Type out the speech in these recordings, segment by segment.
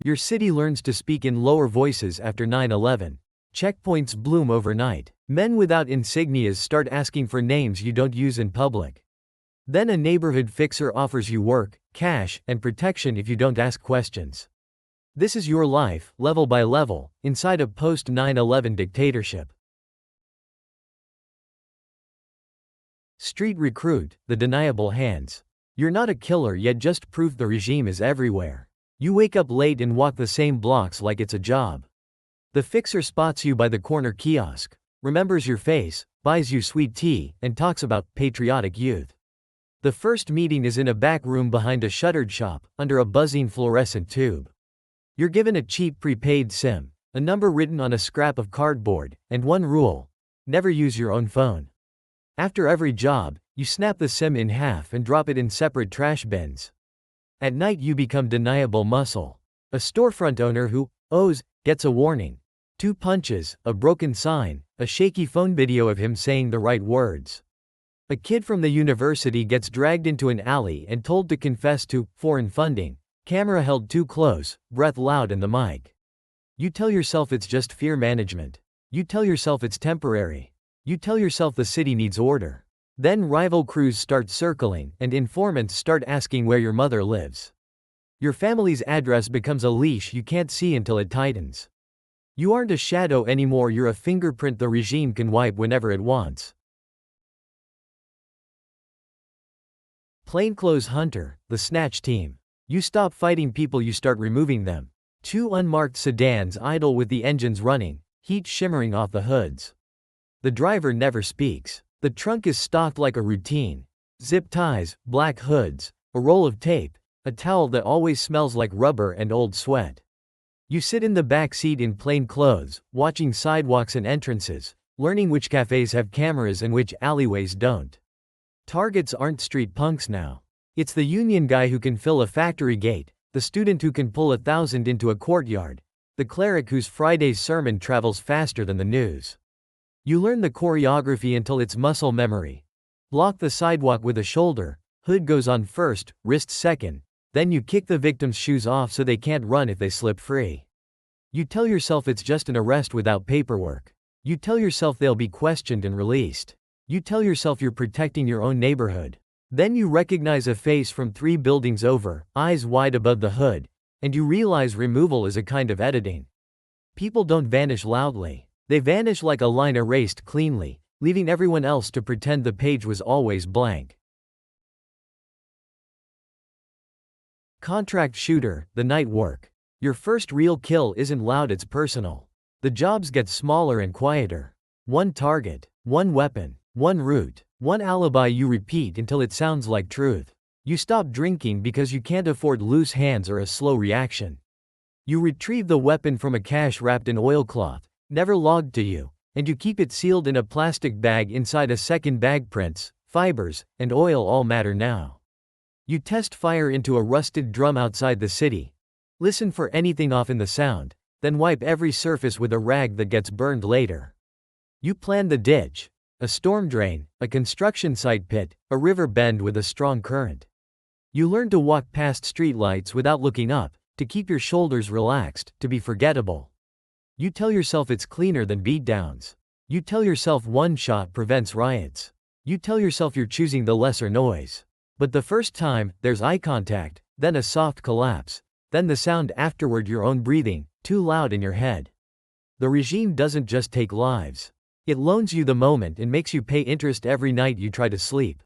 Your city learns to speak in lower voices after 9/11. Checkpoints bloom overnight. Men without insignias start asking for names you don't use in public. Then a neighborhood fixer offers you work, cash, and protection if you don't ask questions. This is your life, level by level, inside a post-9/11 dictatorship. Street recruit, the deniable hands. You're not a killer yet, just proof the regime is everywhere. You wake up late and walk the same blocks like it's a job. The fixer spots you by the corner kiosk, remembers your face, buys you sweet tea, and talks about patriotic youth. The first meeting is in a back room behind a shuttered shop, under a buzzing fluorescent tube. You're given a cheap prepaid SIM, a number written on a scrap of cardboard, and one rule: never use your own phone. After every job, you snap the SIM in half and drop it in separate trash bins. At night you become deniable muscle. A storefront owner who owes gets a warning. 2 punches, a broken sign, a shaky phone video of him saying the right words. A kid from the university gets dragged into an alley and told to confess to foreign funding. Camera held too close, breath loud in the mic. You tell yourself it's just fear management. You tell yourself it's temporary. You tell yourself the city needs order. Then rival crews start circling, and informants start asking where your mother lives. Your family's address becomes a leash you can't see until it tightens. You aren't a shadow anymore, you're a fingerprint the regime can wipe whenever it wants. Plainclothes hunter, the snatch team. You stop fighting people, you start removing them. 2 unmarked sedans idle with the engines running, heat shimmering off the hoods. The driver never speaks. The trunk is stocked like a routine. Zip ties, black hoods, a roll of tape, a towel that always smells like rubber and old sweat. You sit in the back seat in plain clothes, watching sidewalks and entrances, learning which cafes have cameras and which alleyways don't. Targets aren't street punks now. It's the union guy who can fill a factory gate, the student who can pull 1,000 into a courtyard, the cleric whose Friday's sermon travels faster than the news. You learn the choreography until it's muscle memory. Block the sidewalk with a shoulder, hood goes on first, wrist second, then you kick the victim's shoes off so they can't run if they slip free. You tell yourself it's just an arrest without paperwork. You tell yourself they'll be questioned and released. You tell yourself you're protecting your own neighborhood. Then you recognize a face from 3 buildings over, eyes wide above the hood, and you realize removal is a kind of editing. People don't vanish loudly. They vanish like a line erased cleanly, leaving everyone else to pretend the page was always blank. Contract shooter, the night work. Your first real kill isn't loud, it's personal. The jobs get smaller and quieter. 1 target, 1 weapon, 1 route, 1 alibi you repeat until it sounds like truth. You stop drinking because you can't afford loose hands or a slow reaction. You retrieve the weapon from a cache wrapped in oilcloth, never logged to you, and you keep it sealed in a plastic bag inside a second bag. Prints, fibers, and oil all matter now. You test fire into a rusted drum outside the city. Listen for anything off in the sound, then wipe every surface with a rag that gets burned later. You plan the ditch, a storm drain, a construction site pit, a river bend with a strong current. You learn to walk past streetlights without looking up, to keep your shoulders relaxed, to be forgettable. You tell yourself it's cleaner than beatdowns. You tell yourself 1 shot prevents riots. You tell yourself you're choosing the lesser noise. But the first time, there's eye contact, then a soft collapse, then the sound afterward, your own breathing, too loud in your head. The regime doesn't just take lives. It loans you the moment and makes you pay interest every night you try to sleep.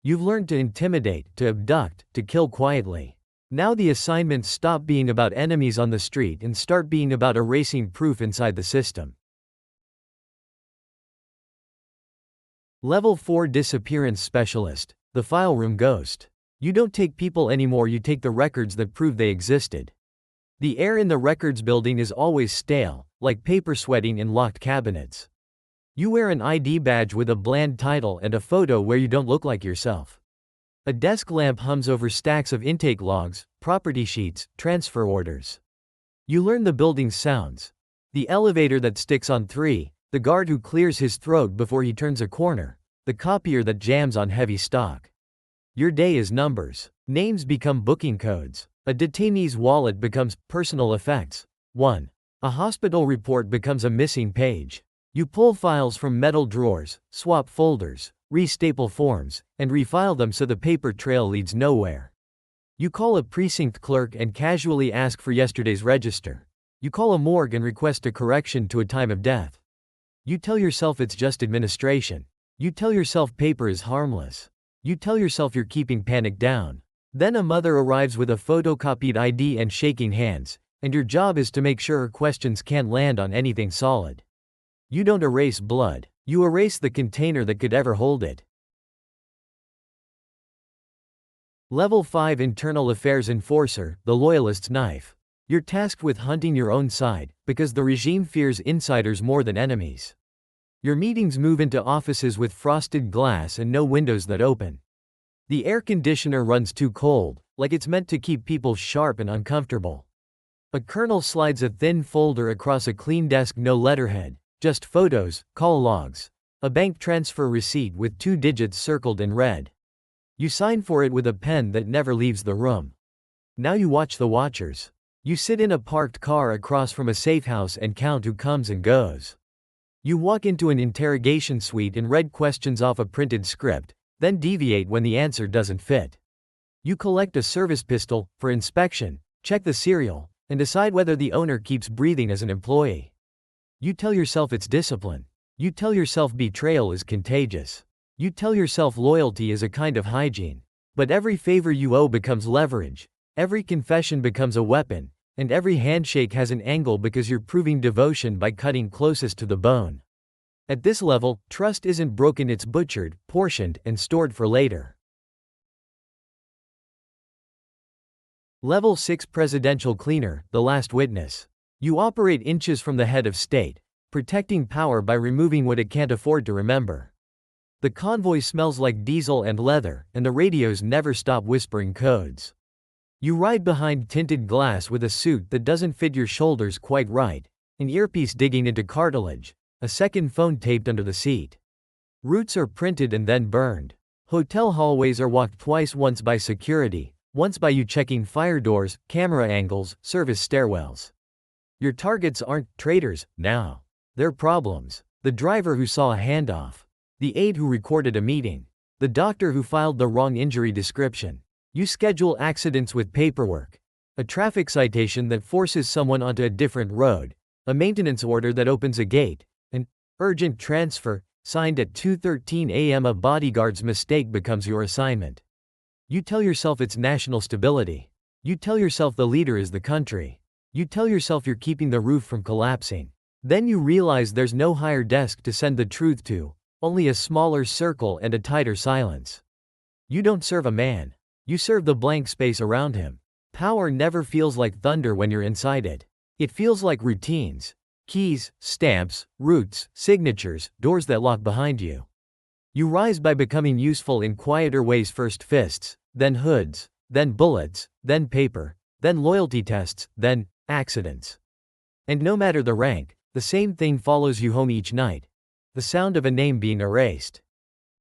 You've learned to intimidate, to abduct, to kill quietly. Now the assignments stop being about enemies on the street and start being about erasing proof inside the system. Level 4 Disappearance Specialist, the file room ghost. You don't take people anymore, you take the records that prove they existed. The air in the records building is always stale, like paper sweating in locked cabinets. You wear an ID badge with a bland title and a photo where you don't look like yourself. A desk lamp hums over stacks of intake logs, property sheets, transfer orders. You learn the building's sounds. The elevator that sticks on 3, the guard who clears his throat before he turns a corner, the copier that jams on heavy stock. Your day is numbers. Names become booking codes. A detainee's wallet becomes personal effects. 1. A hospital report becomes a missing page. You pull files from metal drawers, swap folders, restaple forms, and refile them so the paper trail leads nowhere. You call a precinct clerk and casually ask for yesterday's register. You call a morgue and request a correction to a time of death. You tell yourself it's just administration. You tell yourself paper is harmless. You tell yourself you're keeping panic down. Then a mother arrives with a photocopied ID and shaking hands, and your job is to make sure her questions can't land on anything solid. You don't erase blood. You erase the container that could ever hold it. Level 5 Internal Affairs Enforcer, the Loyalist's Knife. You're tasked with hunting your own side, because the regime fears insiders more than enemies. Your meetings move into offices with frosted glass and no windows that open. The air conditioner runs too cold, like it's meant to keep people sharp and uncomfortable. A colonel slides a thin folder across a clean desk, no letterhead, just photos, call logs. A bank transfer receipt with 2 digits circled in red. You sign for it with a pen that never leaves the room. Now you watch the watchers. You sit in a parked car across from a safe house and count who comes and goes. You walk into an interrogation suite and read questions off a printed script, then deviate when the answer doesn't fit. You collect a service pistol, for inspection, check the serial, and decide whether the owner keeps breathing as an employee. You tell yourself it's discipline. You tell yourself betrayal is contagious. You tell yourself loyalty is a kind of hygiene. But every favor you owe becomes leverage. Every confession becomes a weapon, and every handshake has an angle because you're proving devotion by cutting closest to the bone. At this level, trust isn't broken, it's butchered, portioned, and stored for later. Level 6 Presidential Cleaner, the Last Witness. You operate inches from the head of state, protecting power by removing what it can't afford to remember. The convoy smells like diesel and leather, and the radios never stop whispering codes. You ride behind tinted glass with a suit that doesn't fit your shoulders quite right, an earpiece digging into cartilage, a second phone taped under the seat. Routes are printed and then burned. Hotel hallways are walked twice, once by security, once by you checking fire doors, camera angles, service stairwells. Your targets aren't traitors now. They're problems. The driver who saw a handoff. The aide who recorded a meeting. The doctor who filed the wrong injury description. You schedule accidents with paperwork. A traffic citation that forces someone onto a different road. A maintenance order that opens a gate. An urgent transfer, signed at 2:13 a.m. A bodyguard's mistake becomes your assignment. You tell yourself it's national stability. You tell yourself the leader is the country. You tell yourself you're keeping the roof from collapsing. Then you realize there's no higher desk to send the truth to. Only a smaller circle and a tighter silence. You don't serve a man. You serve the blank space around him. Power never feels like thunder when you're inside it. It feels like routines. Keys, stamps, routes, signatures, doors that lock behind you. You rise by becoming useful in quieter ways, first fists, then hoods, then bullets, then paper, then loyalty tests, then accidents. And no matter the rank, the same thing follows you home each night. The sound of a name being erased.